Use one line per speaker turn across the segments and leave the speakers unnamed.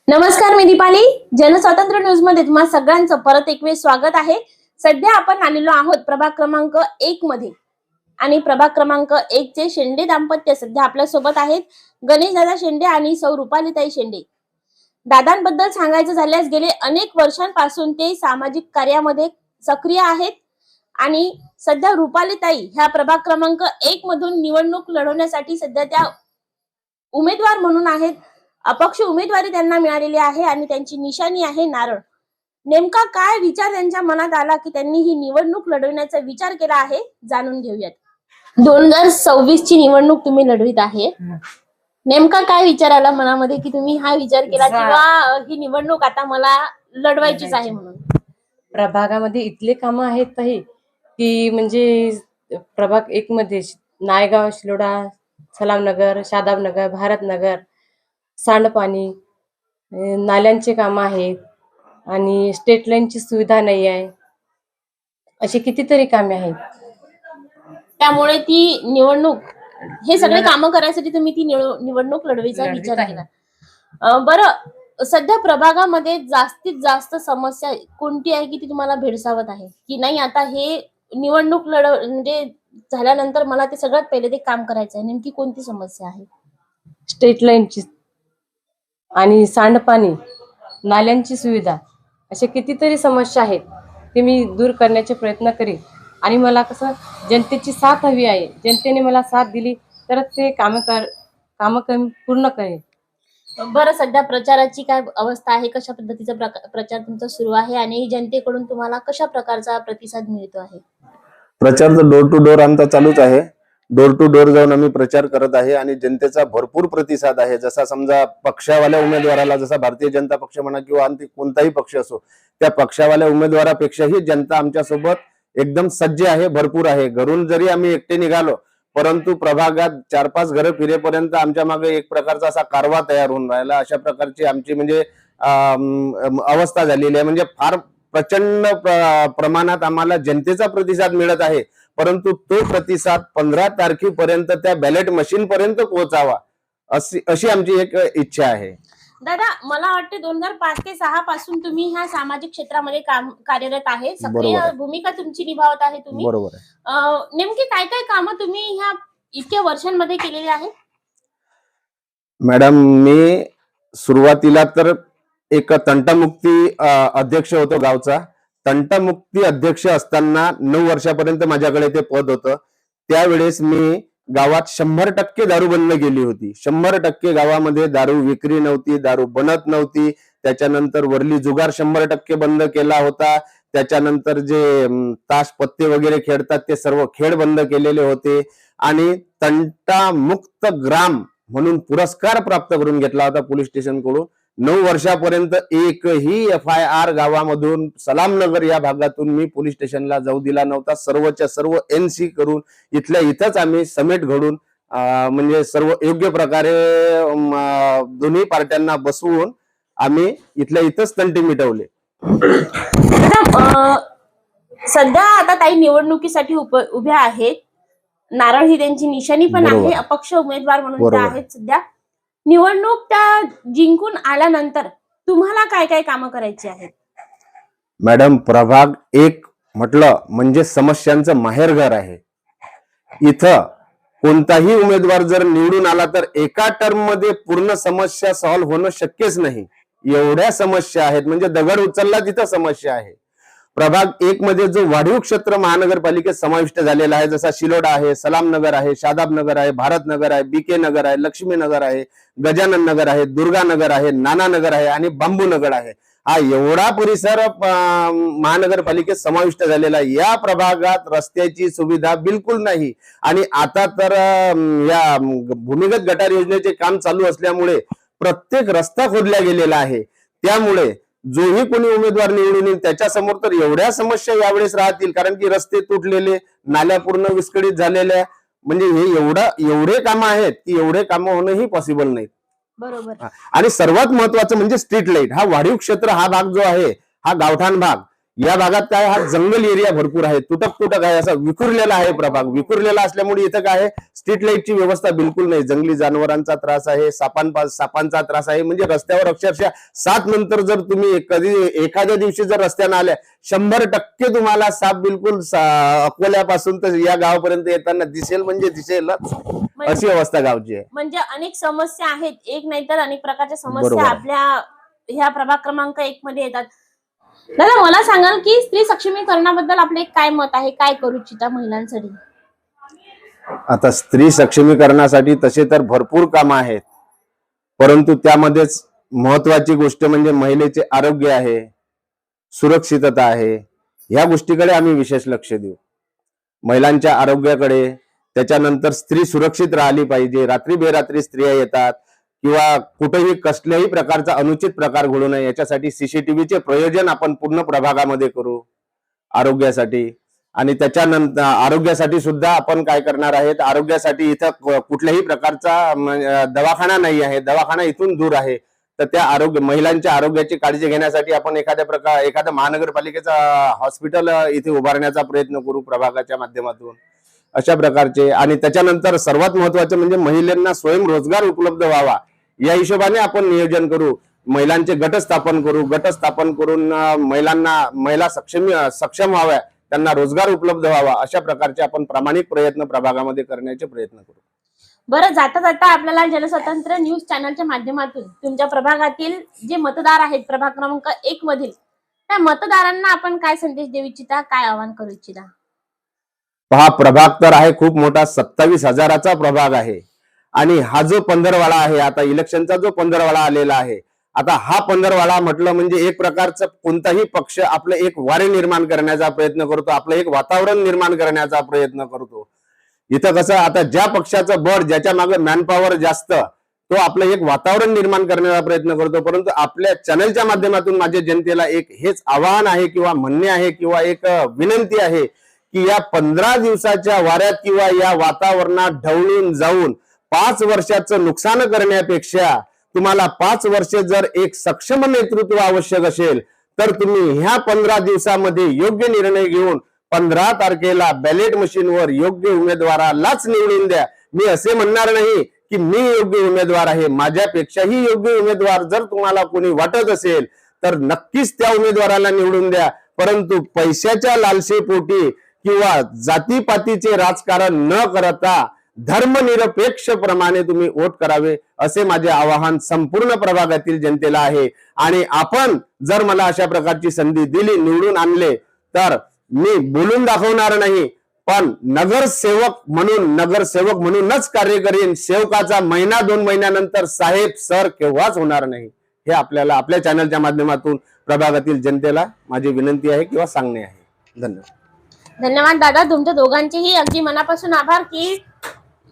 नमस्कार, मी दीपाली. जनस्वातंत्र्य न्यूज मध्ये तुम्हा सगळ्यांचं परत एक वेळ स्वागत आहे. सध्या आपण आलेलो आहोत प्रभाग क्रमांक 1 मध्ये आणि प्रभाग क्रमांक 1 चे शेंडे दाम्पत्य सध्या आपल्या सोबत आहेत. गणेश दादा शेंडे आणि सौ रुपालीताई शेंडे. दादांबद्दल सांगायचं झाल्यास गेले अनेक वर्षांपासून ते सामाजिक कार्यामध्ये सक्रिय आहेत आणि सध्या रुपालीताई ह्या प्रभाग क्रमांक 1 मधून निवडणूक लढवण्यासाठी सध्या त्या उमेदवार म्हणून आहेत. अपक्ष उमेदवारी त्यांना मिळालेली आहे आणि त्यांची निशाणी आहे नारळ. नेमका काय विचार त्यांच्या मनात आला की त्यांनी ही निवडणूक लढवण्याचा विचार केला आहे, जाणून घेऊयात. 2026 ची निवडणूक तुम्ही लढवित आहे. नेमका काय विचार आला मनामध्ये की तुम्ही हा विचार केला किंवा ही निवडणूक आता मला लढवायचीच आहे म्हणून?
प्रभागामध्ये इथले काम आहेत काही की म्हणजे प्रभाग 1 मध्ये नायगाव, शिलोडा, सलामनगर, शादाबनगर, भारतनगर, सांडपाणी, नाल्यांचे काम आहेत आणि स्टेट लाईनची सुविधा नाही आहे. अशी कितीतरी कामे आहेत.
त्यामुळे ती निवडणूक हे सगळे कामं करायसाठी तुम्ही ती निवडणूक लढवायचा विचार केला. बरं, सध्या प्रभागामध्ये जास्तीत जास्त समस्या कोणती आहे की ती तुम्हाला भेडसावत आहे की नाही आता हे निवडणूक म्हणजे झाल्यानंतर मला ते सगळ्यात पहिले ते काम करायचं आहे? नेमकी कोणती समस्या आहे?
स्टेट लाईनची आणि सांडपाणी, नाल्यांची सुविधा, अशा कितीतरी समस्या आहेत ते मी दूर करण्याचे प्रयत्न करीन. आणि मला कसं जनतेची साथ हवी आहे. जनतेने मला साथ दिली तरच ते कामं पूर्ण करेन.
बरं, सध्या प्रचाराची काय अवस्था आहे? कशा पद्धतीचा प्रचार तुमचा सुरू आहे आणि जनतेकडून तुम्हाला कशा प्रकारचा प्रतिसाद मिळतो आहे?
प्रचार तर डोर टू डोर आमचा चालूच आहे. डोर टू डोर जाऊन आम्ही प्रचार करत आहे आणि जनतेचा भरपूर प्रतिसाद आहे. जसा समजा पक्षावाल्या उमेदवाराला, जसा भारतीय जनता पक्ष म्हणा किंवा आणखी कोणताही पक्ष असो, त्या पक्षावाल्या उमेदवारापेक्षाही जनता आमच्या सोबत एकदम सज्ज आहे, भरपूर आहे. घरून जरी आम्ही एकटे निघालो परंतु प्रभागात 4-5 घरं फिरेपर्यंत आमच्या मागे एक प्रकारचा असा कारवा तयार होऊन राहिला. अशा प्रकारची आमची म्हणजे अवस्था झालेली आहे. म्हणजे फार प्रचंड प्रमाणात आम्हाला जनतेचा प्रतिसाद मिळत आहे. परंतु तो प्रतिसाद 15 तारखेपर्यंत त्या बॅलेट मशीन पर्यंत पोहोचावा अशी आमची एक इच्छा आहे.
दादा, मला वाटते 2005 ते 6 पासून तुम्ही ह्या सामाजिक क्षेत्रामध्ये कार्यरत आहे. सक्रिय भूमिका तुमची निभावत आहे तुम्ही.
बरोबर आहे.
नेमकी काय काय कामं तुम्ही ह्या इतक्या वर्षांमध्ये केलेली आहेत?
मॅडम, मी सुरुवातीला तर एक तंटमुक्ती अध्यक्ष होतो गावचा. तंटमुक्ती अध्यक्ष असताना 9 वर्षापर्यंत माझ्याकडे ते पद होतं. त्यावेळेस मी गावात 100% दारू बंद केली होती. 100% गावामध्ये दारू विक्री नव्हती, दारू बनत नव्हती. त्याच्यानंतर वरली जुगार 100% बंद केला होता. त्याच्यानंतर जे ताश पत्ते वगैरे खेळतात ते सर्व खेळ बंद केलेले होते आणि तंटामुक्त ग्राम म्हणून पुरस्कार प्राप्त करून घेतला होता पोलीस स्टेशन कडून. 9 वर्षापर्यंत एकही FIR गावामधून, सलामनगर या भागातून मी पोलीस स्टेशनला जाऊ दिला नव्हता. सर्वच्या सर्व NC करून इथल्या इथंच आम्ही समेट घडून म्हणजे सर्व योग्य प्रकारे दोन्ही पार्ट्यांना बसवून आम्ही इथल्या इथंच तंटे मिटवले.
सध्या आता ताई निवडणुकीसाठी उभ्या आहेत. नारळ ही त्यांची निशाणी पण आहे. अपक्ष उमेदवार म्हणून त्या आहेत. सध्या निवडणूक त्या जिंकून आल्यानंतर तुम्हाला काय काय कामं करायची आहेत?
मॅडम, प्रभाग 1 म्हटलं म्हणजे समस्यांचं माहेरघर आहे. इथं कोणताही उमेदवार जर निवडून आला तर एका टर्म मध्ये पूर्ण समस्या सॉल्व्ह होणं शक्यच नाही. एवढ्या समस्या आहेत, म्हणजे दगड उचलला तिथं समस्या आहे. प्रभाग 1 मध्ये जो वाढीव क्षेत्र महानगरपालिकेत समाविष्ट झालेला आहे, जसा शिलोडा आहे, सलामनगर आहे, शादाबनगर आहे, भारतनगर आहे, BK नगर आहे, लक्ष्मीनगर आहे, गजानन नगर आहे, दुर्गानगर आहे, नानानगर आहे आणि बांबूनगर आहे. हा एवढा परिसर महानगरपालिकेत समाविष्ट झालेला आहे. या प्रभागात रस्त्याची सुविधा बिलकुल नाही आणि आता तर या भूमिगत गटार योजनेचे काम चालू असल्यामुळे प्रत्येक रस्ता खोदला गेलेला आहे. त्यामुळे जोही कोणी उमेदवार निवडून येईल त्याच्या समोर तर एवढ्या समस्या यावेळेस राहतील, कारण की रस्ते तुटलेले, नाल्या पूर्ण विस्कळीत झालेल्या, म्हणजे हे एवढे कामं आहेत की एवढे कामं होणंही पॉसिबल नाहीत.
बरोबर.
आणि सर्वात महत्वाचं म्हणजे स्ट्रीट लाईट. हा वाढीव क्षेत्र, हा भाग जो आहे, हा गावठाण भाग, या भागात काय हा जंगल एरिया भरपूर आहे, तुटक तुटक आहे, असा विखुरलेला आहे प्रभाग. विखुरलेला असल्यामुळे इथं काय आहे, स्ट्रीट लाईटची व्यवस्था बिलकुल नाही. जंगली जनावरांचा त्रास आहे, सापांचा त्रास आहे. म्हणजे रस्त्यावर अक्षरशः 7 नंतर जर तुम्ही कधी एखाद्या दिवशी जर रस्त्याने आल्या, 100% तुम्हाला साप बिलकुल अकोल्यापासून तर या गावापर्यंत येताना दिसेल, म्हणजे दिसेलच, अशी अवस्था गावची आहे.
म्हणजे अनेक समस्या आहेत, एक नाही तर अनेक प्रकारच्या समस्या
बरोबर आहे.
आपल्या ह्या प्रभाग क्रमांक 1 मध्ये येतात. दादा, मला सांगाल की स्त्री सक्षमीकरणाबद्दल आपले काय मत आहे, काय करू इच्छिता महिलांसाठी?
आता स्त्री सक्षमीकरणासाठी तसे तर भरपूर कामं आहेत, परंतु त्यामध्येच महत्वाची गोष्ट म्हणजे महिलेचे आरोग्य आहे, सुरक्षितता आहे. या गोष्टीकडे आम्ही विशेष लक्ष देऊ. महिलांच्या आरोग्याकडे, त्याच्यानंतर स्त्री सुरक्षित राहिली पाहिजे. रात्री बेरात्री स्त्रिया येतात किंवा कुठेही कसल्याही प्रकारचा अनुचित प्रकार घडू नये याच्यासाठी सीसीटीव्हीचे प्रयोजन आपण पूर्ण प्रभागामध्ये करू आरोग्यासाठी. आणि त्याच्यानंतर आरोग्यासाठी सुद्धा आपण काय करणार आहेत, आरोग्यासाठी इथं कुठल्याही प्रकारचा दवाखाना नाही आहे, दवाखाना इथून दूर आहे. तर त्या महिलांच्या आरोग्याची काळजी घेण्यासाठी आपण एखाद्या महानगरपालिकेचा हॉस्पिटल इथे उभारण्याचा प्रयत्न करू प्रभागाच्या माध्यमातून, अशा प्रकारचे. आणि त्याच्यानंतर सर्वात महत्वाचं म्हणजे महिलांना स्वयंरोजगार उपलब्ध व्हावा, या हिशोबाने आपण नियोजन करू. महिलांचे गट स्थापन करू. गट स्थापन करून महिला सक्षम व्हाव्या, त्यांना रोजगार उपलब्ध व्हावा, अशा प्रकारचे आपण प्रामाणिक प्रयत्न प्रभागामध्ये करण्याचे प्रयत्न करू.
बरं, जाता जाता आपल्याला जनस्वातंत्र्य न्यूज चॅनलच्या माध्यमातून तुमच्या प्रभागातील जे मतदार आहेत प्रभाग क्रमांक 1 मधील, त्या मतदारांना आपण काय संदेश देऊ इच्छिता, काय आवाहन करू इच्छिता?
पहा, प्रभाग तर आहे खूप मोठा, 27,000चा प्रभाग आहे. आणि हा जो पंधरवाडा आहे, आता इलेक्शनचा जो पंधरवाडा आलेला आहे, आता हा पंधरवाडा म्हटलं म्हणजे एक प्रकारचं कोणताही पक्ष आपलं एक वारे निर्माण करण्याचा प्रयत्न करतो, आपलं एक वातावरण निर्माण करण्याचा प्रयत्न करतो. इथं कसं, आता ज्या पक्षाचं बळ, ज्याच्या मागे मॅनपॉवर जास्त, तो आपलं एक वातावरण निर्माण करण्याचा प्रयत्न करतो. परंतु आपल्या चॅनलच्या माध्यमातून माझ्या जनतेला एक हेच आवाहन आहे किंवा म्हणणे आहे किंवा एक विनंती आहे की या 15 दिवसाच्या वाऱ्यात किंवा या वातावरणात ढवळून जाऊन 5 वर्षाचं नुकसान करण्यापेक्षा तुम्हाला 5 वर्षे जर एक सक्षम नेतृत्व आवश्यक असेल तर तुम्ही ह्या 15 दिवसामध्ये योग्य निर्णय घेऊन 15 तारखेला बॅलेट मशीनवर योग्य उमेदवारालाच निवडून द्या. मी असे म्हणणार नाही की मी योग्य उमेदवार आहे, माझ्यापेक्षाही योग्य उमेदवार जर तुम्हाला कोणी वाटत असेल तर नक्कीच त्या उमेदवाराला निवडून द्या. परंतु पैशाच्या लालसेपोटी किंवा जातीपातीचे राजकारण न करता धर्मनिरपेक्ष प्रमाणे तुम्ही वोट करावे, असे माझे आवाहन संपूर्ण प्रभागातील जनतेला आहे. आणि आपण जर मला अशा प्रकारची संधी दिली, निवडून आणले, तर मी बोलून दाखवणार नाही, पण नगरसेवक म्हणूनच कार्य करेन. सेवकाचा महिना 2 महिन्यानंतर साहेब सर केव्हाच होणार नाही. हे आपल्याला आपल्या चॅनलच्या माध्यमातून प्रभागातील जनतेला माझी विनंती आहे किंवा सांगणे आहे. धन्यवाद.
धन्यवाद दादा, तुमच्या दोघांचेही अगदी मनापासून आभार की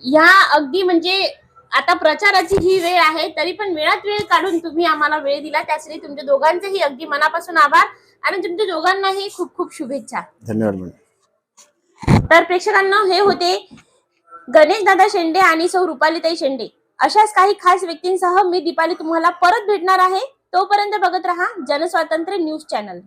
या अगदी म्हणजे आता प्रचाराची ही वेळ आहे, तरी पण वेळात वेळ काढून तुम्ही आम्हाला वेळ दिला, त्यासाठी तुमच्या दोघांचेही अगदी मनापासून आभार आणि तुमच्या दोघांनाही खूप खूप शुभेच्छा.
धन्यवाद.
तर प्रेक्षकांना, हे होते गणेश दादा शेंडे आणि सौ रुपालीताई शेंडे. अशाच काही खास व्यक्तींसह मी दीपाली तुम्हाला परत भेटणार आहे. तोपर्यंत बघत रहा जनस्वातंत्र्य न्यूज चॅनल.